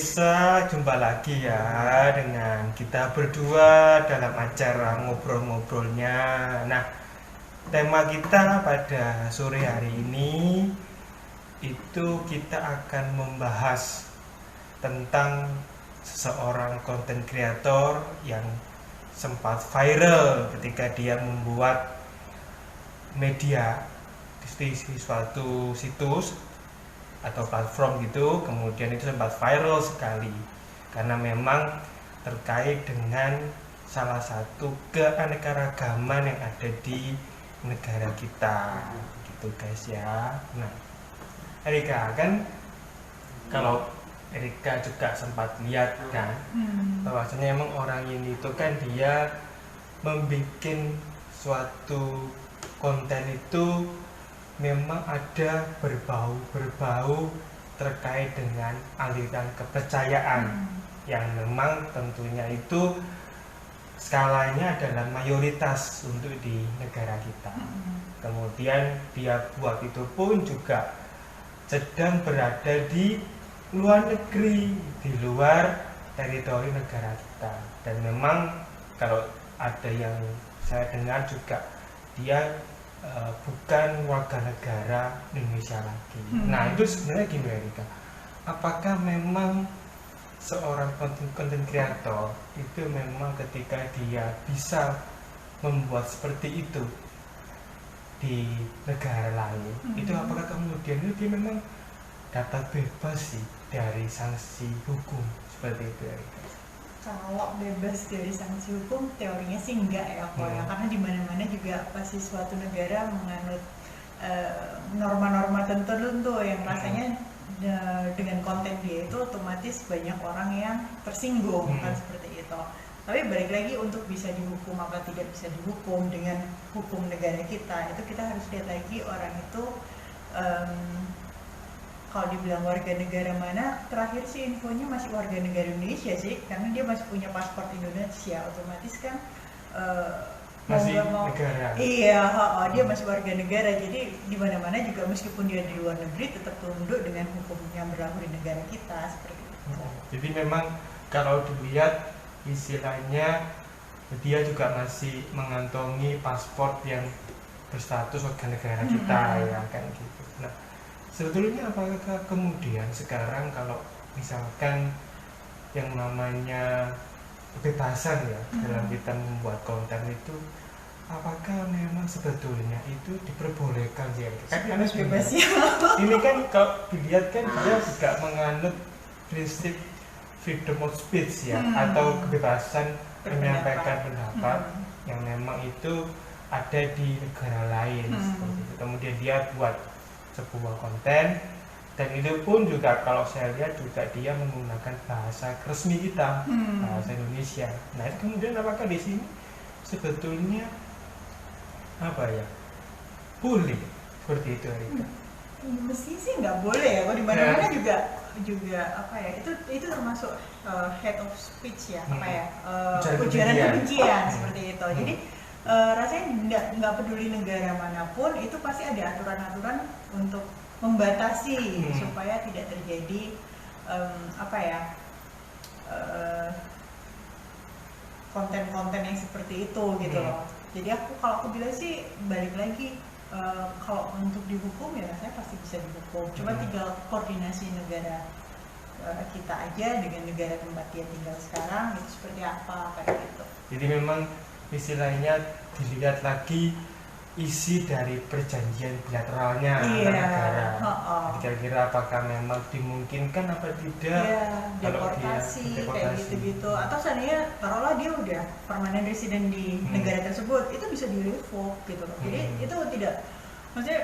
Bisa jumpa lagi ya dengan kita berdua dalam acara ngobrol-ngobrolnya. Nah, tema kita pada sore hari ini itu kita akan membahas tentang seseorang konten kreator yang sempat viral ketika dia membuat media di suatu situs atau platform gitu, kemudian itu sempat viral sekali karena memang terkait dengan salah satu keanekaragaman yang ada di negara kita gitu guys ya. Nah, Erika kan, kalau Erika juga sempat lihat kan bahwasanya emang orang ini tuh kan dia membuat suatu konten itu memang ada berbau terkait dengan aliran kepercayaan yang memang tentunya itu skalanya adalah mayoritas untuk di negara kita. Kemudian dia buat itu pun juga sedang berada di luar negeri, di luar teritori negara kita. Dan memang kalau ada yang saya dengar juga dia bukan warga negara Indonesia lagi. Nah, itu sebenarnya gimana Erika? Apakah memang seorang konten kreator itu memang ketika dia bisa membuat seperti itu di negara lain, itu apakah kemudian dia memang dapat bebas sih dari sanksi hukum seperti itu Erika? Kalau bebas dari sanksi hukum, teorinya sih enggak ya, ya. Karena di mana-mana juga pasti suatu negara menganut norma-norma tertentu yang rasanya dengan konten dia itu otomatis banyak orang yang tersinggung, kan seperti itu. Tapi balik lagi untuk bisa dihukum apa tidak bisa dihukum dengan hukum negara kita, itu kita harus lihat lagi orang itu kalau dibilang warga negara mana, terakhir sih infonya masih warga negara Indonesia sih, karena dia masih punya paspor Indonesia, otomatis kan masih negara. Iya, dia masih warga negara, jadi di mana-mana juga meskipun dia di luar negeri tetap tunduk dengan hukum yang berlaku di negara kita seperti itu. Jadi memang kalau dilihat istilahnya dia juga masih mengantongi paspor yang berstatus warga negara kita ya kan gitu. Nah, sebetulnya apakah kemudian sekarang kalau misalkan yang namanya kebebasan ya dalam kita membuat konten itu, apakah memang sebetulnya itu diperbolehkan ya? Karena bebas ya. Ini kan kalau dilihat kan dia juga menganut prinsip freedom of speech ya, atau kebebasan menyampaikan pendapat yang memang itu ada di negara lain seperti itu. Kemudian dia buat sebuah konten, dan itu pun juga kalau saya lihat juga dia menggunakan bahasa resmi kita, bahasa Indonesia. Nah, kemudian apakah di sini sebetulnya apa ya, boleh seperti itu Erika? Mesti sih nggak boleh ya, kalau di mana-mana juga apa ya, itu termasuk head of speech ya, apa ya, ujaran kebencian seperti itu. Jadi rasanya nggak peduli negara manapun itu pasti ada aturan-aturan untuk membatasi supaya tidak terjadi konten-konten yang seperti itu gitu loh. Jadi kalau aku bilang sih balik lagi, kalau untuk dihukum ya saya pasti bisa dihukum. Cuma tinggal koordinasi negara kita aja dengan negara tempat dia tinggal sekarang itu seperti apa kayak gitu. Jadi memang istilahnya dilihat lagi isi dari perjanjian bilateralnya antar negara. Kira-kira apakah memang dimungkinkan apa tidak? Deportasi kayak gitu-gitu. Atau seandainya taruhlah dia udah permanen residen di negara tersebut, itu bisa di revoke gitu loh. Jadi itu tidak, maksudnya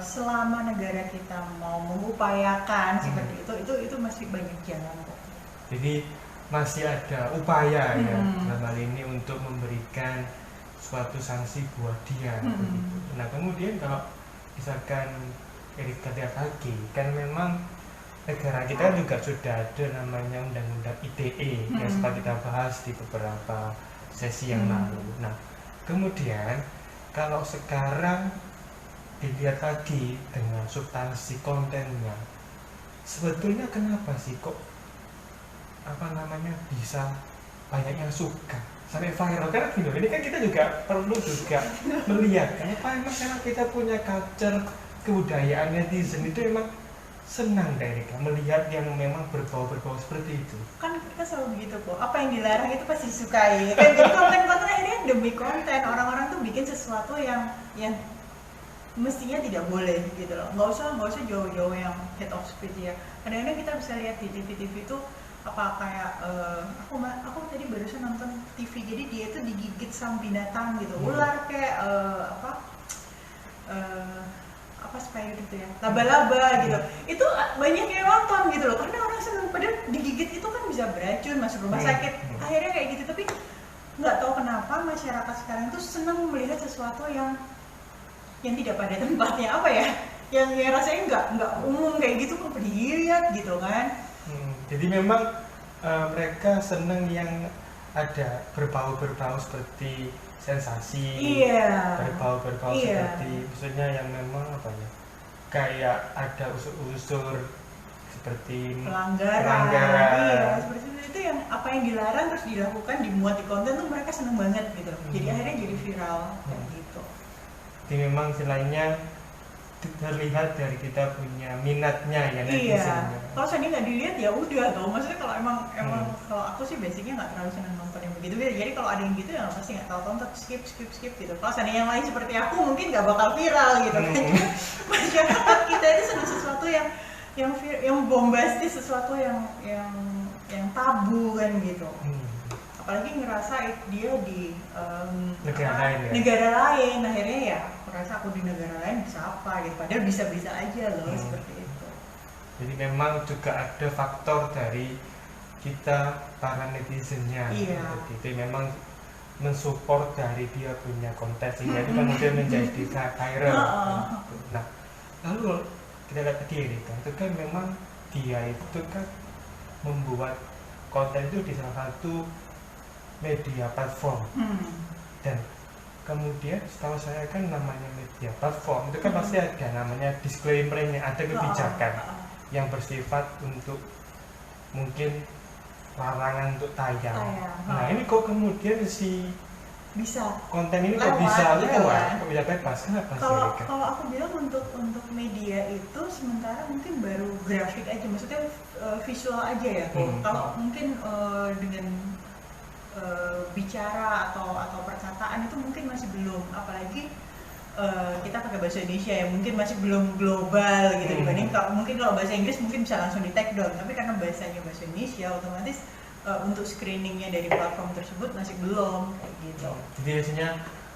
selama negara kita mau mengupayakan seperti itu masih banyak jalan kok. Jadi masih ada upaya ya dalam hal ini untuk memberikan suatu sanksi buat dia. Nah, kemudian kalau misalkan Erika lihat lagi, kan memang negara kita juga sudah ada namanya undang-undang ITE yang sempat kita bahas di beberapa sesi yang lalu. Nah, kemudian kalau sekarang dilihat lagi dengan substansi kontennya, sebetulnya kenapa sih kok bisa banyak yang suka sampai viral? Karena gini, ini kan kita juga perlu juga melihat kenapa emang karena kita punya culture kebudayaan netizen itu emang senang dari melihat yang memang berbau-berbau seperti itu. Kan kita selalu begitu kok, apa yang dilarang itu pasti disukai kan. Jadi konten-konten akhirnya demi konten, orang-orang tuh bikin sesuatu yang mestinya tidak boleh gitu loh. Nggak usah jauh-jauh yang head of speech ya. Kadang-kadang kita bisa lihat di TV itu apa kayak aku tadi barusan nonton TV, jadi dia itu digigit sama binatang gitu, ular kayak apa spider gitu ya, laba-laba gitu. Itu banyak yang nonton gitu loh, karena orang seneng, padahal digigit itu kan bisa beracun, masuk rumah sakit. Akhirnya kayak gitu, tapi nggak tahu kenapa masyarakat sekarang tuh seneng melihat sesuatu yang tidak pada tempatnya, apa ya, yang rasanya nggak umum kayak gitu kok dilihat gitu kan. Jadi memang mereka seneng yang ada berbau-berbau seperti sensasi, berbau-berbau seperti maksudnya yang memang apa ya, kayak ada unsur-unsur seperti pelanggaran. Seperti itu yang apa yang dilarang terus dilakukan, dimuat di konten tuh mereka seneng banget gitu. Jadi akhirnya jadi viral kayak gitu. Jadi memang selainnya terlihat dari kita punya minatnya ya netizennya. Kalau saya nggak dilihat ya udah tau. Maksudnya kalau emang kalau aku sih basicnya nggak terlalu senang nonton yang begitu. Jadi kalau ada yang gitu ya pasti nggak tahu, tonton skip gitu. Kalau ada yang lain seperti aku mungkin nggak bakal viral gitu kan. Masyarakat kita itu senang sesuatu yang bombastis, sesuatu yang tabu kan gitu. Apalagi ngerasa dia di negara lain, akhirnya ya merasa aku di negara lain bisa apa gitu, padahal bisa-bisa aja loh seperti itu. Jadi memang juga ada faktor dari kita para netizennya. Jadi memang mensupport dari dia punya konten sehingga itu kemudian menjadi viral. Nah, lalu kita lihat tadi Erika, itu kan memang dia itu kan membuat konten itu di salah satu media platform, dan kemudian setahu saya kan namanya media platform itu kan pasti ada namanya disclaimer-nya, ada kebijakan yang bersifat untuk mungkin larangan untuk tayang. Nah ini kok kemudian bisa konten ini kok bisa lewat, kok bisa bebas, kenapa sih? Kalau aku bilang untuk media itu sementara mungkin baru grafik aja, maksudnya visual aja ya. Kalau mungkin dengan bicara atau perkataan itu mungkin masih belum, apalagi kita pakai bahasa Indonesia ya, mungkin masih belum global gitu. Dibanding kalau bahasa Inggris mungkin bisa langsung di take down, tapi karena bahasanya bahasa Indonesia otomatis untuk screeningnya dari platform tersebut masih belum kayak gitu. Jadi biasanya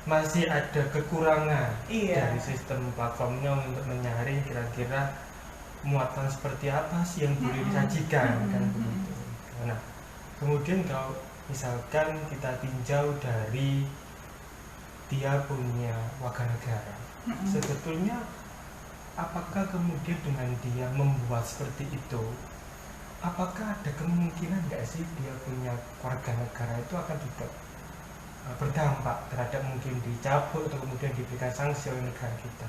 masih ada kekurangan dari sistem platformnya untuk menyaring kira-kira muatan seperti apa sih yang boleh disajikan kan begitu. Nah kemudian kalau misalkan kita tinjau dari dia punya warga negara, sebetulnya apakah kemudian dengan dia membuat seperti itu, apakah ada kemungkinan nggak sih dia punya warga negara itu akan juga berdampak terhadap mungkin dicabut atau kemudian diberikan sanksi oleh negara kita?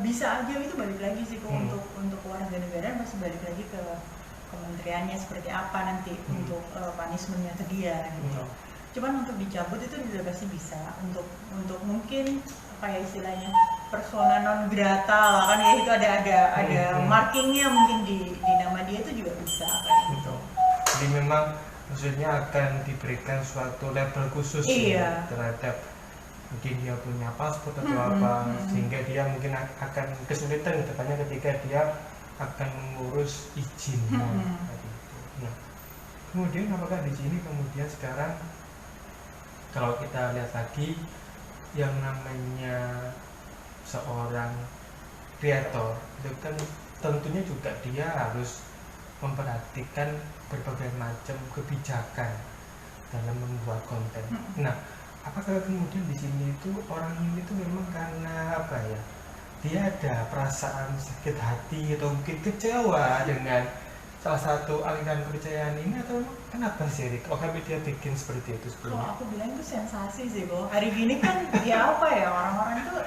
Bisa aja, itu balik lagi sih untuk warga negara masih balik lagi ke kementeriannya seperti apa nanti untuk punishment-nya ke dia gitu. Cuman untuk dicabut itu juga pasti bisa, untuk mungkin apa ya istilahnya, persona non grata lah kan ya, itu ada markingnya mungkin di nama dia, itu juga bisa kayak gitu. Jadi memang maksudnya akan diberikan suatu label khusus ya, terhadap mungkin dia punya paspor atau apa, sehingga dia mungkin akan kesulitan depannya ketika dia akan mengurus izinnya. Nah, kemudian apakah di sini kemudian sekarang kalau kita lihat lagi yang namanya seorang kreator itu kan tentunya juga dia harus memperhatikan berbagai macam kebijakan dalam membuat konten. Nah, apakah kemudian di sini itu orang ini tuh memang karena apa ya? Dia ada perasaan sakit hati atau mungkin kecewa dengan salah satu aliran kepercayaan ini atau kenapa sih Rik? Oh kami dia bikin seperti itu Kalau sebelumnya? aku bilang itu sensasi sih, Bo. Hari gini kan ya apa ya, orang-orang tuh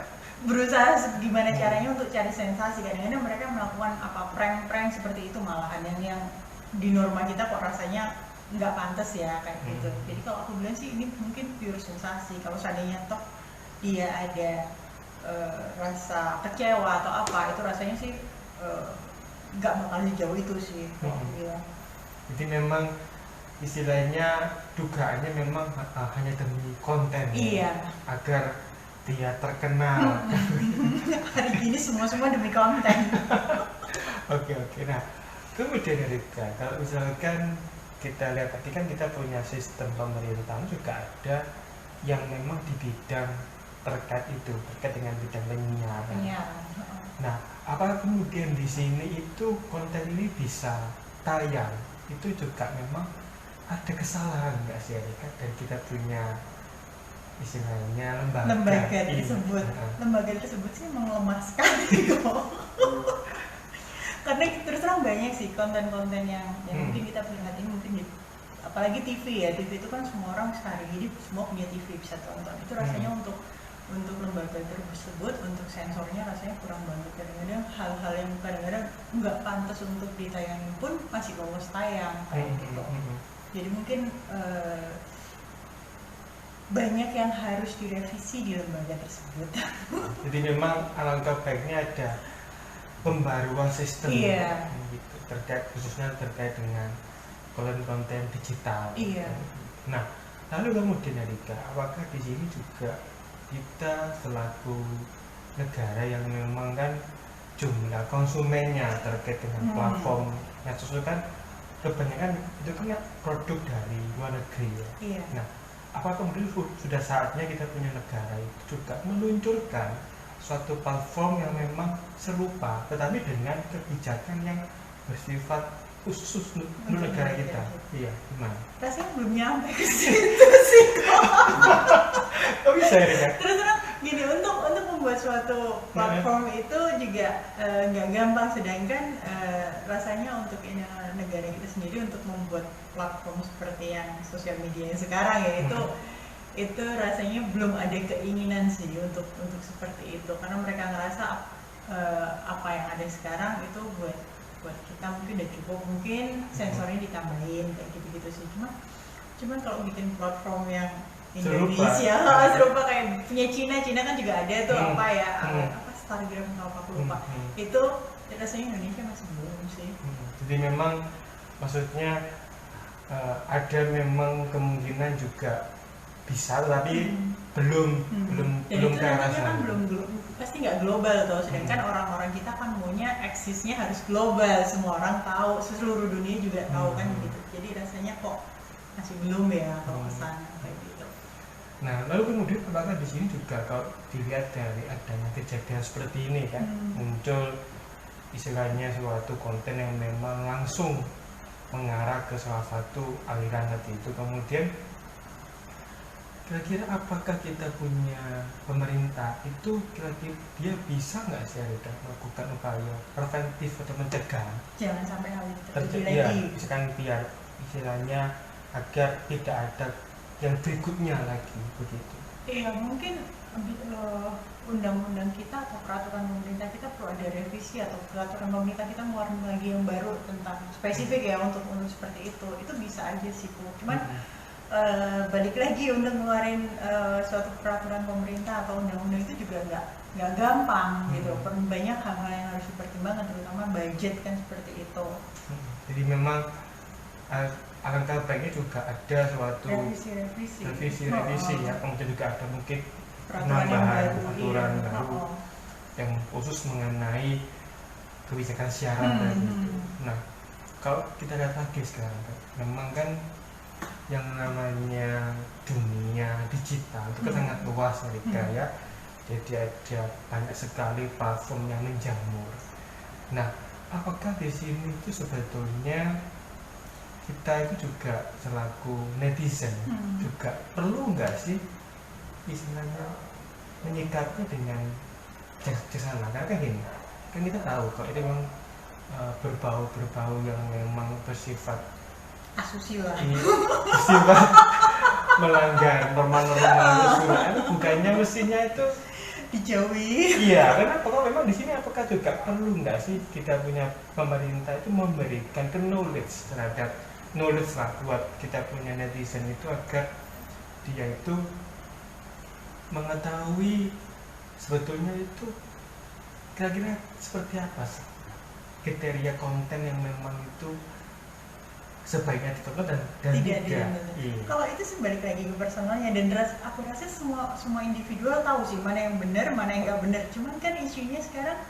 berusaha gimana caranya untuk cari sensasi. Kadang-kadang mereka melakukan apa prank-prank seperti itu malahan yang di norma kita kok rasanya nggak pantas ya kayak gitu. Jadi kalau aku bilang sih ini mungkin pure sensasi. Kalau seandainya toh dia ada rasa kecewa atau apa, itu rasanya sih nggak bakal jauh itu sih. Jadi memang istilahnya dugaannya memang hanya demi konten iya. agar dia terkenal. Hari ini semua demi konten. Oke. Nah kemudian Rika, kalau misalkan kita lihat tadi kan kita punya sistem pemerintahan juga ada yang memang di bidang terkait dengan bidang penyiaran. Nah, apakah kemudian di sini itu konten ini bisa tayang? Itu juga memang ada kesalahan nggak sih Rika? Dan kita punya istilahnya lembaga tersebut. Lembaga tersebut sih emang lemah sekali kok. Karena terus terang banyak sih konten-konten yang mungkin kita lihat ini mungkin apalagi TV ya, TV itu kan semua orang sehari ini semua punya TV bisa tonton. Itu rasanya untuk lembaga tersebut, untuk sensornya rasanya kurang banget. Kadang-kadang hal-hal yang kadang-kadang nggak pantas untuk ditayangin pun masih lolos tayang kayak gitu. Jadi mungkin banyak yang harus direvisi di lembaga tersebut. Jadi memang alangkah baiknya ada pembaruan sistem gitu, khususnya terkait dengan konten digital. Nah, lalu kemudian Rika, apakah di sini juga kita selaku negara yang memang kan jumlah konsumennya terkait dengan platform yang sesuai kan kebanyakan itu kan produk dari luar negeri ya. Nah, apakah kemudian sudah saatnya kita punya negara itu juga meluncurkan suatu platform yang memang serupa tetapi dengan kebijakan yang bersifat khusus untuk negara kita. Iya, gimana? Rasanya belum nyampe ke situ sih kok. Oh bisa ya? Terus terang gini, untuk membuat suatu platform itu juga nggak gampang, sedangkan rasanya untuk negara kita sendiri untuk membuat platform seperti yang sosial media yang sekarang ya itu rasanya belum ada keinginan sih untuk seperti itu, karena mereka ngerasa apa yang ada sekarang itu buat kita mungkin udah cukup, mungkin sensornya ditambahin kayak gitu sih. Cuman kalau bikin platform yang Indonesia serupa kayak punya Cina kan juga ada tuh apa Stargram atau apa aku lupa. Itu rasanya Indonesia masih belum sih. Jadi memang maksudnya ada memang kemungkinan juga bisa, tapi belum ke arah sana. Kan belum pasti nggak global toh, sedangkan orang-orang kita kan maunya eksisnya harus global, semua orang tahu, seluruh dunia juga tahu kan gitu. Jadi rasanya kok masih belum ya kalau kesana kayak gitu. Nah, lalu kemudian apakah di sini juga kalau dilihat dari adanya kejadian seperti ini kan muncul istilahnya suatu konten yang memang langsung mengarah ke salah satu aliran tadi itu, kemudian kira-kira apakah kita punya pemerintah itu kira-kira dia bisa nggak sih melakukan upaya preventif atau mencegah jangan sampai hal itu terjadi lagi, misalkan biar istilahnya agar tidak ada yang berikutnya lagi begitu. Iya, mungkin undang-undang kita atau peraturan pemerintah kita perlu ada revisi, atau peraturan pemerintah kita ngeluarin lagi yang baru tentang spesifik ya untuk seperti itu bisa aja sih Bu. Cuman balik lagi untuk ngeluarin suatu peraturan pemerintah atau undang-undang itu juga nggak gampang gitu. Banyak hal-hal yang harus dipertimbangkan, terutama budget kan seperti itu. Jadi memang alangkah baiknya juga ada suatu revisi ya, kemudian juga ada mungkin penambahan aturan baru yang khusus mengenai kebijakan siaran tadi. Nah, kalau kita lihat lagi sekarang memang kan yang namanya dunia digital itu kan sangat luas mereka ya, jadi ada banyak sekali platform yang menjamur. Nah, apakah di sini itu sebetulnya kita itu juga selaku netizen juga perlu nggak sih istilahnya menyikapi dengan bijaksana? Karena kan gini, kan kita tahu kalau itu memang berbau-berbau yang memang bersifat asusila, bersifat melanggar norma-norma kesusilaan, bukannya mestinya itu dijauhi. iya, karena kalau memang di sini apakah juga perlu nggak sih kita punya pemerintah itu memberikan knowledge terhadap knowledge lah buat kita punya netizen itu agar dia itu mengetahui sebetulnya itu kira-kira seperti apa sih kriteria konten yang memang itu sebaiknya ditonton dan tidak. Iya. Kalau itu sih balik lagi ke personalnya dan aku rasa semua individual tahu sih mana yang benar, mana yang nggak benar. Cuman kan isunya sekarang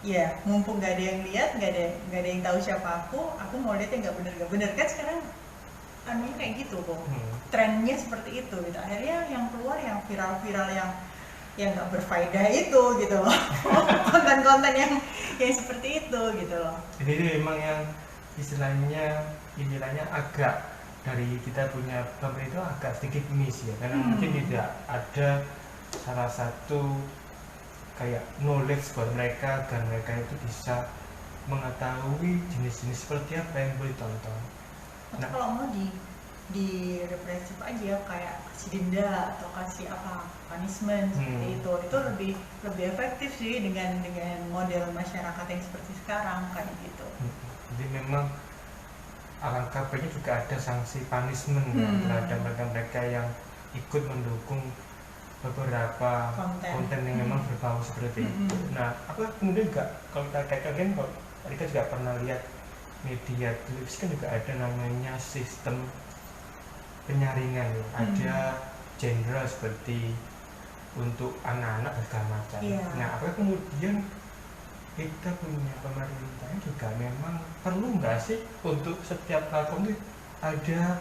ya mumpung nggak ada yang lihat, nggak ada yang tahu siapa aku mau lihat yang nggak benar kan sekarang anunya kayak gitu kok. Trennya seperti itu gitu. Akhirnya yang keluar yang viral-viral yang nggak berfaedah itu gitu loh. Konten-konten yang seperti itu gitu loh. Jadi memang yang istilahnya agak dari kita punya pemerintah agak sedikit miss ya, karena mungkin tidak ada salah satu kayak knowledge buat mereka agar mereka itu bisa mengetahui jenis-jenis seperti apa yang boleh ditonton. Nah, kalau mau di represif aja kayak kasih denda atau kasih apa punishment seperti itu lebih efektif sih dengan model masyarakat yang seperti sekarang kayak gitu. Jadi memang alangkah baiknya juga ada sanksi punishment terhadap mereka yang ikut mendukung beberapa konten yang memang berbau seperti itu. Nah, apa kemudian juga kalau kita kaitkan kalau kita juga pernah lihat media televisi kan juga ada namanya sistem penyaringan ya. Ada genre seperti untuk anak-anak dan segala macam. Nah, apa kemudian kita punya pemerintahnya juga memang perlu nggak sih untuk setiap platform itu ada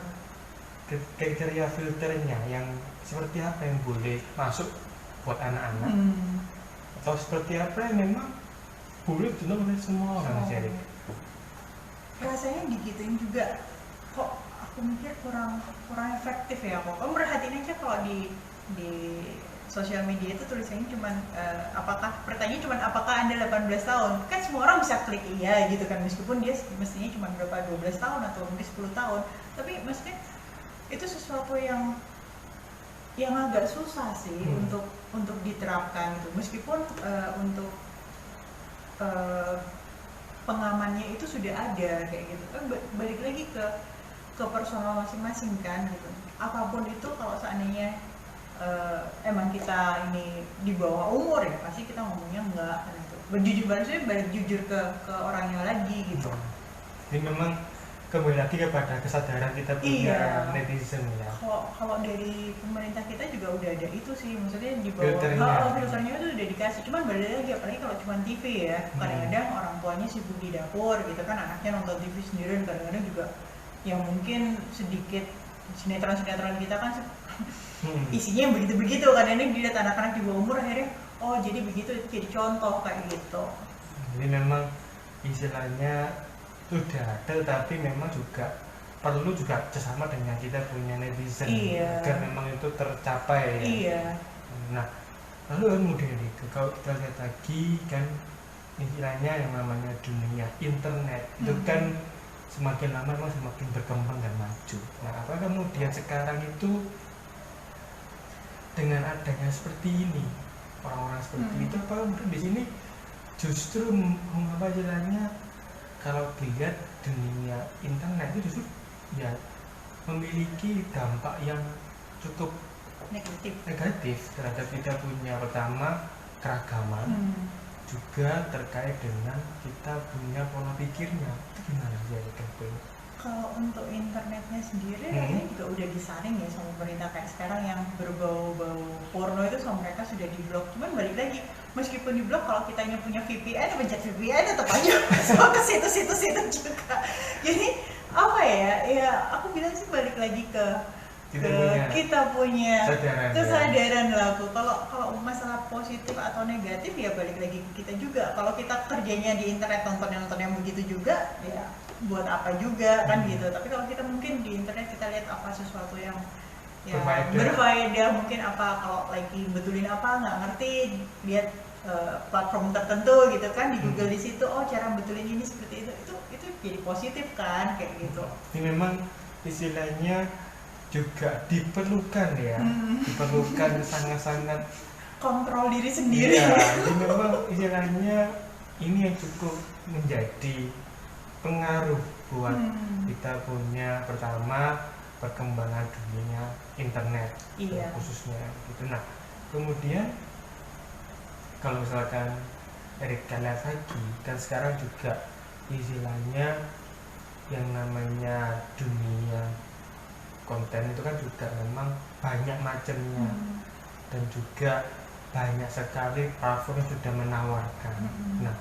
kriteria filternya yang seperti apa yang boleh masuk buat anak-anak atau seperti apa yang memang boleh ditonton oleh semua orang jadi rasanya digituin juga kok aku mikir kurang efektif ya kok. Kamu perhatiin aja kalau di sosial media itu tulisannya cuman pertanyaan cuman apakah Anda 18 tahun? Kan semua orang bisa klik iya gitu kan meskipun dia mestinya cuma berapa 12 tahun atau mungkin 10 tahun. Tapi maksudnya itu sesuatu yang agak susah sih untuk diterapkan gitu. Meskipun untuk pengamannya itu sudah ada kayak gitu. Kan balik lagi ke personal masing-masing kan gitu. Apapun itu kalau seandainya emang kita ini di bawah umur ya pasti kita ngomongnya enggak kan itu. Balik jujur ke orangnya lagi gitu. Jadi memang kembali lagi kepada kesadaran kita punya netizen ya. Kalau dari pemerintah kita juga udah ada itu sih, maksudnya di bawah filternya itu udah dikasih. Cuman balik lagi apalagi kalau cuma TV ya, kadang-kadang orang tuanya sibuk di dapur gitu kan, anaknya nonton TV sendirian, kadang-kadang juga yang mungkin sedikit sinetron kita kan isinya yang begitu-begitu kan, ini dilihat anak-anak di bawah umur akhirnya oh jadi begitu, itu jadi contoh kayak gitu. Jadi memang istilahnya sudah ada tapi memang juga perlu juga kerjasama dengan kita punya netizen agar memang itu tercapai ya. Nah lalu kemudian kalau kita lihat lagi kan istilahnya yang namanya dunia internet itu kan semakin lama memang semakin berkembang dan maju. Nah apa kemudian sekarang itu dengan adanya seperti ini orang-orang seperti itu apa kemudian di sini justru apa istilahnya kalau dilihat dunia internet itu justru ya memiliki dampak yang cukup negatif terhadap kita punya pertama keragaman juga terkait dengan kita punya pola pikirnya. Itu gimana sih ya kalau untuk internetnya sendiri ini juga udah disaring ya sama pemerintah kayak sekarang yang berbau-bau porno itu sama mereka sudah diblok. Cuman balik lagi meskipun diblok kalau kitanya punya VPN pencet VPN tetap aja masuk ke situs-situs itu juga. Jadi apa ya aku bilang sih balik lagi ke kita punya kesadaran lah. Kalau masalah positif atau negatif ya balik lagi ke kita juga. Kalau kita kerjanya di internet nonton yang begitu juga ya buat apa juga kan gitu. Tapi kalau kita mungkin di internet kita lihat apa sesuatu yang berfaedah mungkin apa kalau lagi betulin apa nggak ngerti lihat platform tertentu gitu kan, di Google di situ, oh cara betulin ini seperti itu jadi positif kan kayak gitu. Ini memang istilahnya juga diperlukan ya, diperlukan sangat-sangat kontrol diri sendiri. Iya, jadi memang istilahnya ini yang cukup menjadi pengaruh buat kita punya pertama perkembangan dunia internet khususnya gitu. Nah kemudian kalau misalkan Erika lihat lagi kan sekarang juga istilahnya yang namanya dunia konten itu kan juga memang banyak macamnya dan juga banyak sekali platform yang sudah menawarkan. Nah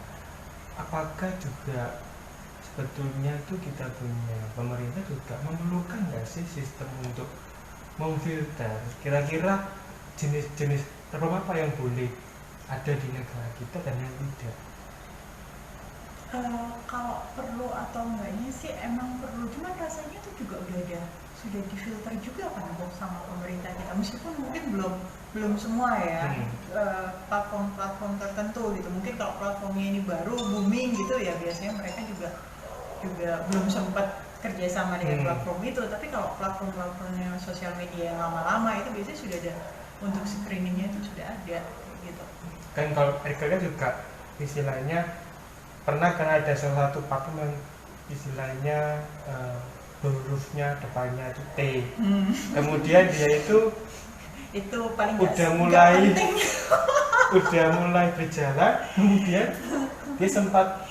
apakah juga sebetulnya itu kita punya pemerintah juga memerlukan nggak sih sistem untuk memfilter kira-kira jenis-jenis platform apa yang boleh ada di negara kita dan yang tidak? Kalau perlu atau enggaknya sih emang perlu, cuman rasanya tuh juga sudah difilter juga kan sama pemerintah kita, meskipun mungkin belum semua ya, platform-platform tertentu gitu. Mungkin kalau platformnya ini baru booming gitu ya biasanya mereka juga belum sempat kerjasama dengan platform itu. Tapi kalau platform-platformnya sosial media yang lama-lama itu biasanya sudah ada untuk screeningnya, itu sudah ada gitu. Kan kalau Erika kan juga istilahnya pernah kan ada salah satu platform yang istilahnya hurufnya depannya itu T. Kemudian dia itu paling udah mulai berjalan, kemudian dia sempat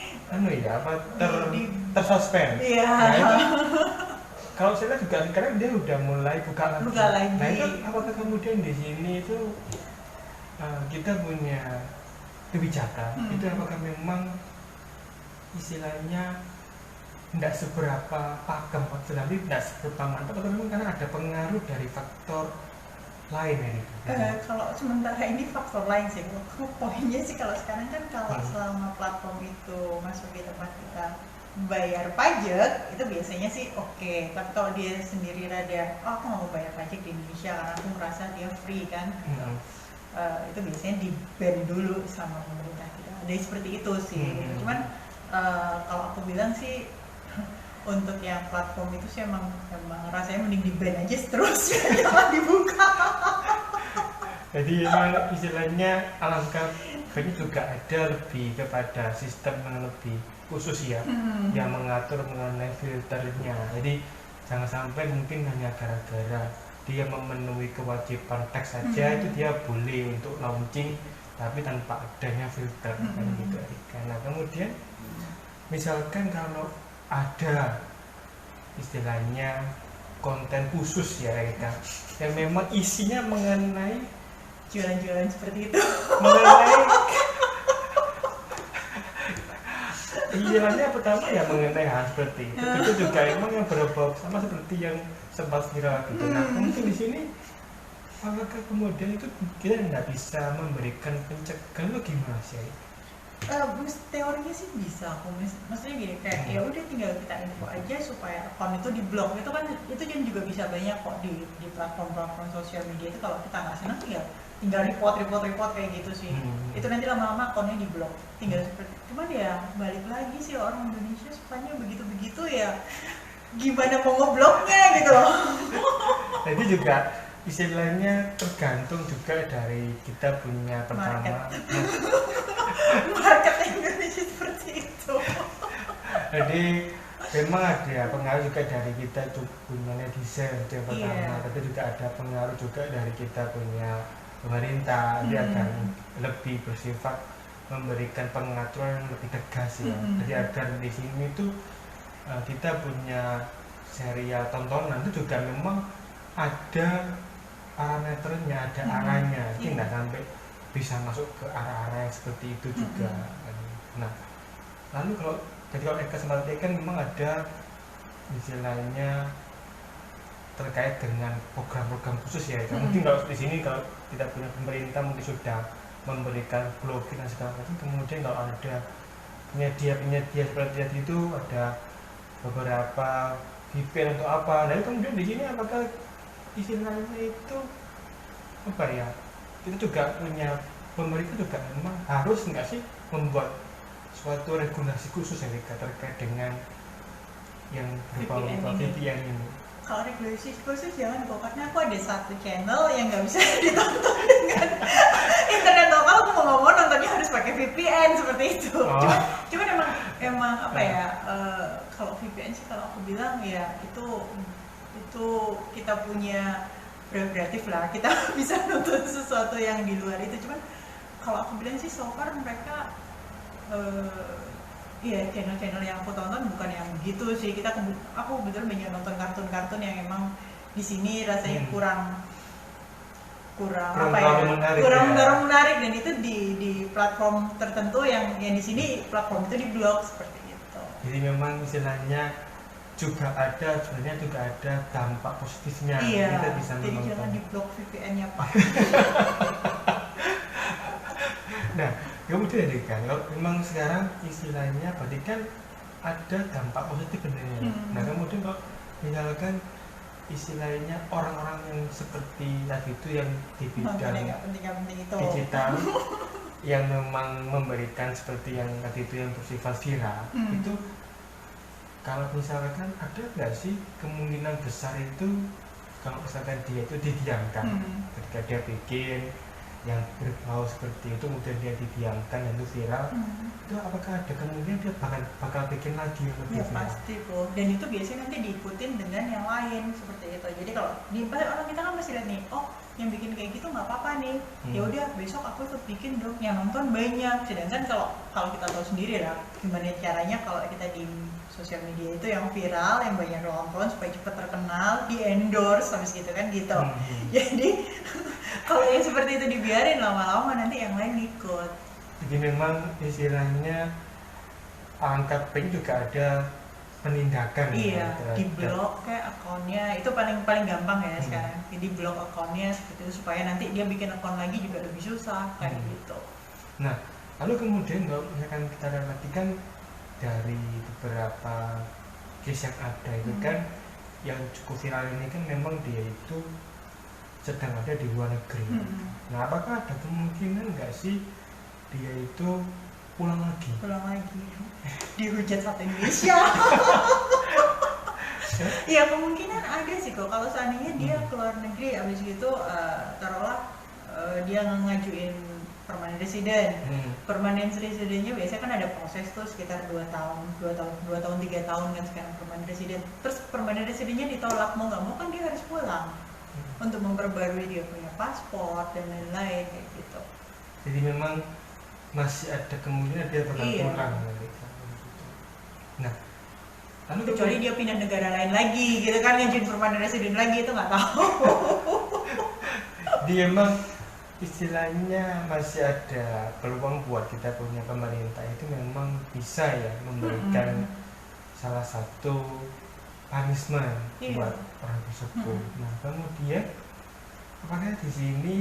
tersuspend. Iya. Nah, itu, kalau saya juga sekarang dia udah mulai buka lagi. Nah itu apakah kemudian di sini itu kita punya kebijakan itu apakah memang istilahnya tidak seberapa pakem, tapi tidak seberapa mantap, atau memang karena ada pengaruh dari faktor lain ya? Kalau sementara ini faktor lain sih. Poinnya sih kalau sekarang kan kalau selama platform itu masuk di tempat kita bayar pajak, itu biasanya sih oke. Tapi kalau dia sendiri rada, aku nggak mau bayar pajak di Indonesia karena aku merasa dia free kan, itu biasanya di ban dulu sama pemerintah kita. Ada seperti itu sih. Cuman kalau aku bilang sih untuk yang platform itu sih emang rasanya mending di ban aja terus jangan dibuka. Jadi emang istilahnya alangkah baiknya juga ada lebih kepada sistem yang lebih khusus ya, yang mengatur mengenai filternya. Jadi jangan sampai mungkin hanya gara-gara dia memenuhi kewajiban teks saja itu dia boleh untuk launching tapi tanpa adanya filter kan gitu. Karena kemudian misalkan kalau ada istilahnya konten khusus ya Rika, yang memang isinya mengenai jualan-jualan seperti itu, mengenai istilahnya pertama ya mengenai hal seperti itu juga emang yang berbau sama seperti yang sempat viral gitu. Nah mungkin di sini apakah kemudian itu kita tidak bisa memberikan pencegahan, lo gimana sih? Teorinya sih bisa, maksudnya gini kayak ya udah tinggal kita info aja supaya akun itu diblok. Itu kan itu juga bisa banyak kok di platform sosial media itu. Kalau kita nggak senang tinggal report kayak gitu sih. Itu nanti lama-lama akunnya diblok, tinggal seperti. Cuman ya balik lagi sih, orang Indonesia sukanya begitu ya, gimana mau ngebloknya gitu loh. Jadi juga istilahnya tergantung juga dari kita punya pertama market Indonesia seperti itu. Jadi memang ada pengaruh juga dari kita punya netizen itu yang pertama, tapi juga ada pengaruh juga dari kita punya pemerintah. Dia akan lebih bersifat memberikan pengaturan yang lebih tegas ya. Jadi agar di sini tuh kita punya serial tontonan itu juga memang ada parameternya, ada arahnya, tidak sampai bisa masuk ke arah-arah yang seperti itu juga. Nah, lalu kalau Eka sempat kan memang ada istilahnya terkait dengan program-program khusus ya. Mungkin kalau di sini kalau tidak punya pemerintah mungkin sudah memberikan blogin dan segala macam. Kemudian kalau ada penyedia seperti itu, ada beberapa VPN atau apa. Nah, kemudian di sini apakah istilahnya itu apa ya? Itu juga punya pemerintah juga memang harus nggak sih membuat suatu regulasi khusus yang terkait dengan yang berupa VPN ini? Kalau regulasi khusus jangan kok, karena aku ada satu channel yang nggak bisa ditonton dengan internet lokal. Aku mau ngomong nontonnya harus pakai VPN seperti itu. Cuman emang apa ya, kalau VPN sih kalau aku bilang ya itu kita punya prerogatif lah, kita bisa nonton sesuatu yang di luar itu. Cuman kalau aku bilang sih so far mereka iya, channel-channel yang aku tonton bukan yang gitu sih. Aku betul banyak nonton kartun-kartun yang emang di sini rasanya kurang apa ya, kurang menarik, dan itu di platform tertentu yang di sini platform itu di blok seperti itu. Jadi memang istilahnya sebenarnya juga ada dampak positifnya. Iya, kita bisa jadi jangan di blok VPN-nya Pak. Nah, kemudian kan, kalau memang sekarang istilahnya berarti kan ada dampak positif benernya. Nah, kemudian kalau misalkan istilahnya orang-orang yang seperti tadi itu yang di bidang digital yang memang memberikan seperti yang tadi itu yang bersifat viral, itu kalau misalkan ada nggak sih kemungkinan besar itu kalau misalkan dia itu didiamkan ketika dia bikin yang berbau seperti itu kemudian dia didiamkan dan itu viral, itu apakah ada kemungkinan dia bakal bikin lagi lebih ya, viral? pasti kok, dan itu biasanya nanti diikutin dengan yang lain seperti itu. Jadi kalau di orang kita kan masih lihat nih, oh yang bikin kayak gitu nggak apa-apa nih, ya udah besok aku ikut bikin dong, yang nonton banyak. Sedangkan kalau kita tahu sendiri lah gimana caranya kalau kita di sosial media itu yang viral, yang banyak nonton supaya cepat terkenal, di endorse habis gitu kan gitu. Jadi kalau yang seperti itu dibiarin, lama-lama nanti yang lain ikut. Jadi memang istilahnya angka pink juga ada penindakan. Iya, di blok kayak akunnya itu paling gampang ya sekarang. Jadi blok akunnya seperti itu supaya nanti dia bikin akun lagi juga lebih susah kayak gitu. Nah, lalu kemudian kalau misalkan kita perhatikan dari beberapa case yang ada itu kan yang cukup viral ini kan memang dia itu sedang ada di luar negeri. Nah, apakah ada kemungkinan nggak sih dia itu pulang lagi dihujat satu Indonesia? Ya kemungkinan ada sih kok. Kalau seandainya dia keluar negeri abis gitu taruhlah dia ngajuin permanent resident. Permanent residennya biasanya kan ada proses tuh sekitar 2 tahun 3 tahun kan sekarang permanent resident. Terus permanent residennya ditolak, mau nggak mau kan dia harus pulang untuk memperbarui dia punya paspor dan lain-lain kayak gitu. Jadi memang masih ada kemungkinan dia bakal pulang gitu. Nah, lalu kecuali dia pindah negara lain lagi gitu kan, ngajuin permanent resident lagi, itu nggak tahu. Dia memang istilahnya masih ada peluang buat kita punya pemerintah itu memang bisa ya memberikan salah satu punishment buat orang tersebut. Nah, kemudian apakah di sini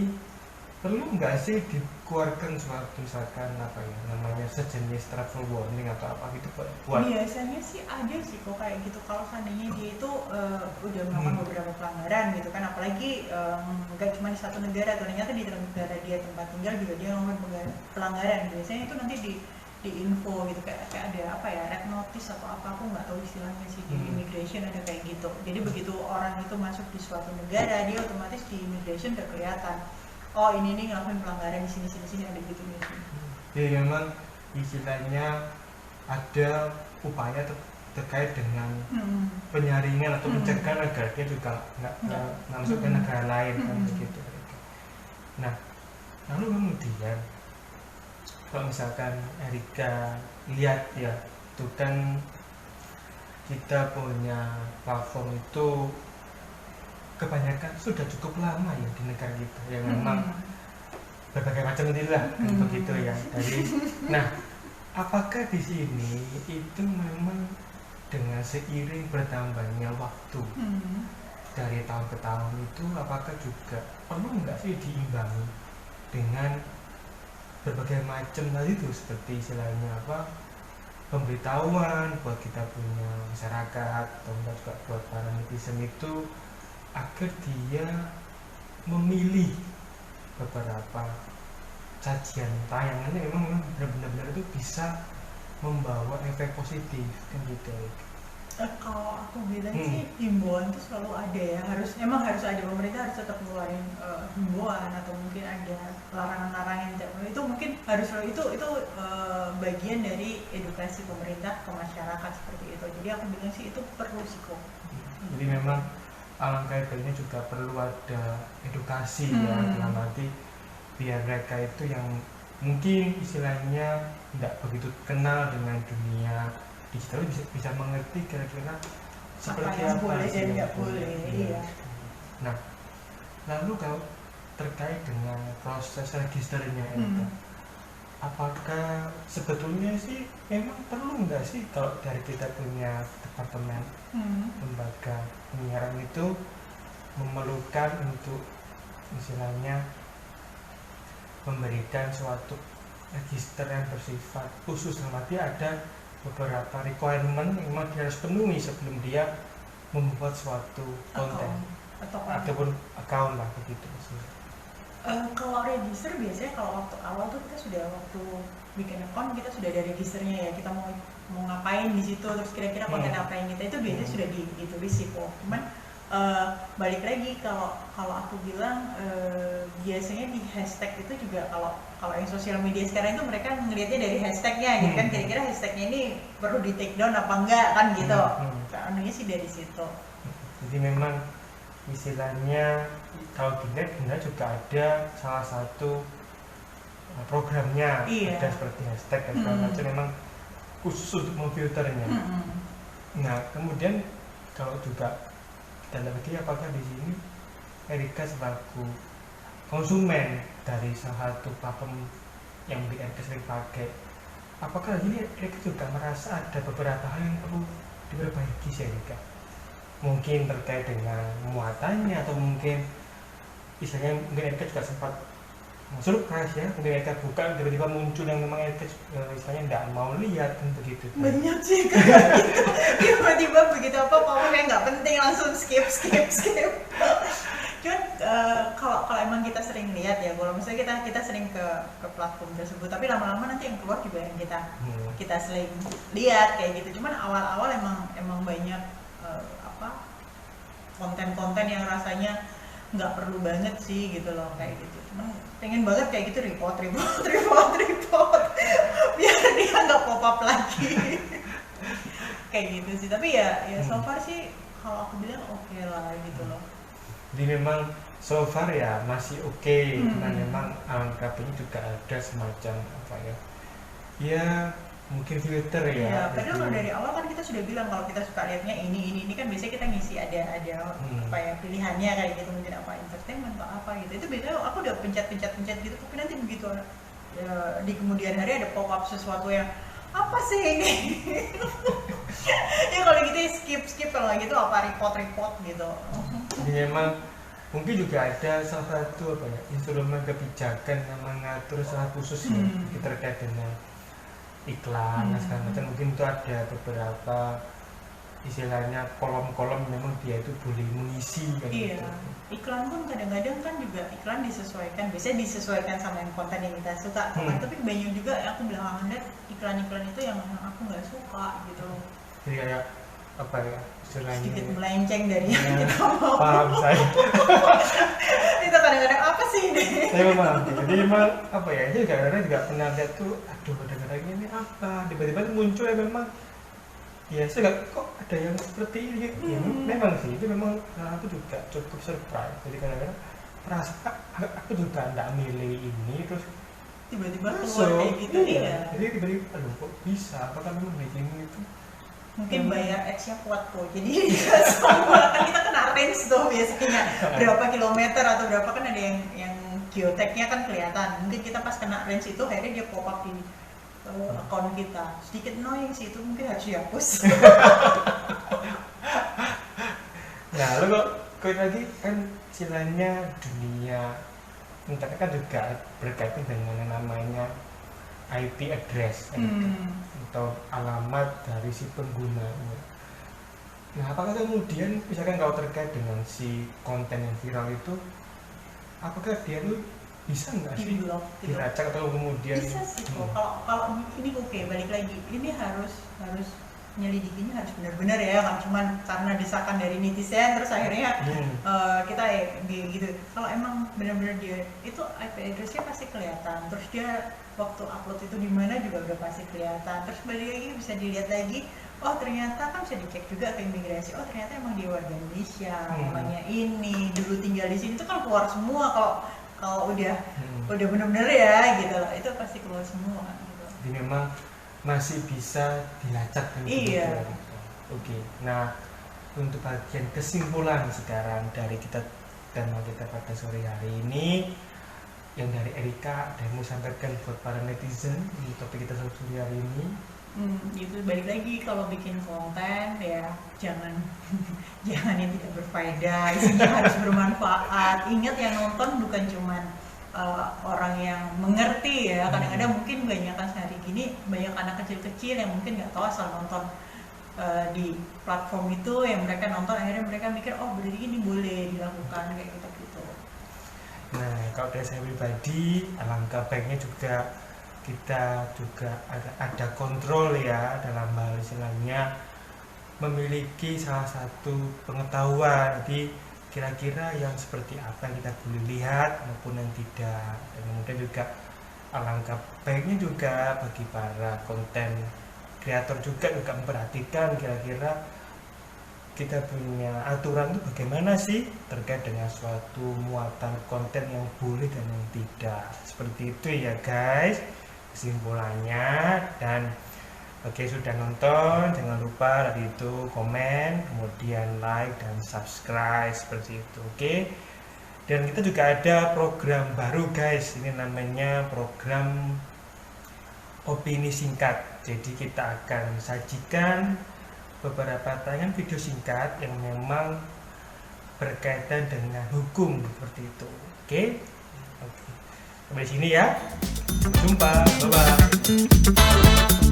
perlu nggak sih dikeluarkan suatu misalkan apa ya namanya sejenis travel warning atau apa gitu buat? Biasanya sih ada sih kok kayak gitu kalau seandainya dia itu udah melakukan beberapa pelanggaran gitu kan, apalagi nggak cuma di satu negara, ternyata di negara dia tempat tinggal juga dia melakukan pelanggaran. Biasanya itu nanti di info gitu kayak ada apa ya, red notice atau apa, aku nggak tahu istilahnya sih, di immigration ada kayak gitu. Jadi begitu orang itu masuk di suatu negara, dia otomatis di immigration udah kelihatan, oh ini nih ngelakuin pelanggaran di sini ada gitu nih. Jadi memang istilahnya ada upaya terkait dengan penyaringan atau pencegahan agar dia juga nggak masuk ke negara lain kan begitu. Nah, lalu kemudian kalau misalkan Erika lihat ya, itu kan kita punya platform itu kebanyakan sudah cukup lama ya di negara kita yang memang berbagai macam inilah begitu ya. Jadi, nah apakah di sini itu memang dengan seiring bertambahnya waktu dari tahun ke tahun itu apakah juga perlu nggak sih diimbangi dengan berbagai macam tadi itu seperti istilahnya apa, pemberitahuan buat kita punya masyarakat atau juga buat para netizen itu agar dia memilih beberapa sajian tayangannya memang benar-benar itu bisa membawa efek positif kan gitu. Kalau aku bilang sih himbauan itu selalu ada ya, emang harus ada, pemerintah harus tetap ngeluarin himbauan atau mungkin ada larangan-larangan itu mungkin harus selalu itu bagian dari edukasi pemerintah ke masyarakat seperti itu. Jadi aku bilang sih itu perlu sih kok. Jadi memang alangkah baiknya juga perlu ada edukasi ya, dalam arti biar mereka itu yang mungkin istilahnya tidak begitu kenal dengan dunia digital bisa mengerti kira-kira seperti apa boleh dan nggak boleh. Iya. Nah, lalu kalau terkait dengan proses registernya apakah sebetulnya sih memang perlu nggak sih kalau dari kita punya departemen lembaga penyiaran itu memerlukan untuk istilahnya memberikan suatu register yang bersifat khusus, berarti ada beberapa requirement yang memang dia harus penuhi sebelum dia membuat suatu konten ataupun account lah begitu. Kalau register biasanya kalau waktu awal tuh kita sudah waktu bikin account kita sudah ada registernya ya, kita mau ngapain di situ, terus kira-kira konten apa yang kita itu biasanya sudah ditulis sih kok. Cuman balik lagi kalau aku bilang biasanya di hashtag itu juga kalau yang sosial media sekarang itu mereka ngelihatnya dari hashtagnya gitu kan, kira-kira hashtagnya ini perlu di take down apa enggak kan gitu. Anunya sih dari situ. Jadi memang istilahnya kalau di net benar juga ada salah satu programnya, ada seperti hashtag dan segala macam, memang khusus untuk memfilternya. Nah kemudian kalau juga dan lagi apakah di sini Erika sebagai konsumen dari salah satu platform yang Erika sering pakai, apakah ini Erika juga merasa ada beberapa hal yang perlu diperbaiki sih Erika? Mungkin terkait dengan muatannya atau mungkin misalnya mungkin Erika juga sempat surprise ya, mungkin Erika buka tiba-tiba muncul yang memang Erika istilahnya tidak mau lihat kan begitu. Banyak sih kayak gitu, tiba-tiba begitu apa pokoknya nggak penting langsung skip. Cuman kalau emang kita sering lihat ya, kalau misalnya kita sering ke platform tersebut, tapi lama-lama nanti yang keluar juga yang kita sering lihat kayak gitu. Cuman awal-awal emang banyak konten-konten yang rasanya nggak perlu banget sih gitu loh kayak gitu. Cuman pengen banget kayak gitu report biar dia nggak pop up lagi kayak gitu sih. Tapi ya so far sih kalau aku bilang oke lah gitu loh. Jadi memang so far ya masih oke. Karena memang angkanya juga ada semacam apa ya mungkin filter ya. Iya, padahal kalau dari awal kan kita sudah bilang kalau kita suka lihatnya ini kan biasanya kita ngisi ada apa ya pilihannya kayak gitu, mungkin apa entertainment atau apa gitu. Itu biasanya aku udah pencet gitu, tapi nanti begitu di kemudian hari ada pop up sesuatu yang apa sih ini? Ya kalau gitu skip kalau gitu apa report gitu. Jadi memang mungkin juga ada salah satu apa ya instrumen kebijakan yang mengatur secara khusus ya terkait dengan iklan dan segala macam. Mungkin itu ada beberapa istilahnya kolom-kolom memang dia itu boleh mengisi kan gitu. Iklan pun kadang-kadang kan juga iklan disesuaikan, biasanya disesuaikan sama yang konten yang kita suka tapi banyak juga aku bilang iklan-iklan itu yang aku nggak suka gitu loh. Jadi kayak apa ya istilahnya sedikit melenceng dari yang kita mau. Paham saya. Itu kadang-kadang apa sih ini? Saya memang jadi memang apa ya, ini kadang-kadang juga pernah lihat tuh, aduh kadang-kadang ini apa tiba-tiba muncul ya memang ya saya kok ada yang seperti ini. Ya, memang sih itu memang aku juga cukup surprise. Jadi kadang-kadang merasa aku juga tidak milih ini terus tiba-tiba keluar kayak gitu ya. Jadi tiba-tiba aduh kok bisa, apakah memang bikin itu mungkin bayar X-nya kuat kok, jadi semua kan kita kena range tuh biasanya berapa kilometer atau berapa kan ada yang geotagnya kan kelihatan, mungkin kita pas kena range itu akhirnya dia pop up di account kita, sedikit annoying sih itu, mungkin harus dihapus. Nah lalu kok lagi kan istilahnya dunia internet kan juga berkaitan dengan yang namanya IP address atau alamat dari si pengguna. Nah, apakah kemudian misalkan kalau terkait dengan si konten yang viral itu, apakah dia itu bisa nggak sih di blog gitu. dilacak atau kemudian Bisa sih kok. Kalau ini oke, balik lagi. Ini harus nyelidikinya harus benar-benar ya, kan cuman karena desakan dari netizen terus akhirnya kita gitu. Kalau emang benar-benar dia itu IP address-nya pasti kelihatan, terus dia waktu upload itu di mana juga udah pasti kelihatan, terus balik lagi bisa dilihat lagi, oh ternyata kan bisa dicek juga ke imigrasi, oh ternyata emang dia warga Indonesia, namanya ini dulu tinggal di sini, itu kan keluar semua kalau udah benar-benar ya gitu loh, itu pasti keluar semua gitu. Jadi memang masih bisa dilacak kan? Iya. Oke. Nah, untuk bagian kesimpulan sekarang dari tema kita pada sore hari ini, yang dari Erika dan mau sampaikan buat para netizen di topik kita sore hari ini. Gitu, balik lagi kalau bikin konten ya jangan yang tidak berfaedah, isinya harus bermanfaat. Ingat yang nonton bukan cuman orang yang mengerti ya, kadang-kadang mungkin banyak kan sehari gini banyak anak kecil-kecil yang mungkin nggak tahu asal nonton di platform itu, yang mereka nonton akhirnya mereka mikir oh berarti ini boleh dilakukan kayak gitu. Nah, kalau dari saya pribadi alangkah baiknya juga kita juga ada kontrol ya, dalam hal istilahnya memiliki salah satu pengetahuan di kira-kira yang seperti apa yang kita boleh lihat maupun yang tidak. Dan kemudian juga alangkah baiknya juga bagi para konten kreator juga memperhatikan kira-kira kita punya aturan itu bagaimana sih terkait dengan suatu muatan konten yang boleh dan yang tidak. Seperti itu ya guys kesimpulannya. Dan bagi yang sudah nonton jangan lupa tadi itu komen, kemudian like dan subscribe seperti itu. Oke. Dan kita juga ada program baru guys, ini namanya program opini singkat. Jadi kita akan sajikan beberapa tayangan video singkat yang memang berkaitan dengan hukum seperti itu. Oke. Sampai sini ya. Jumpa. Bye bye.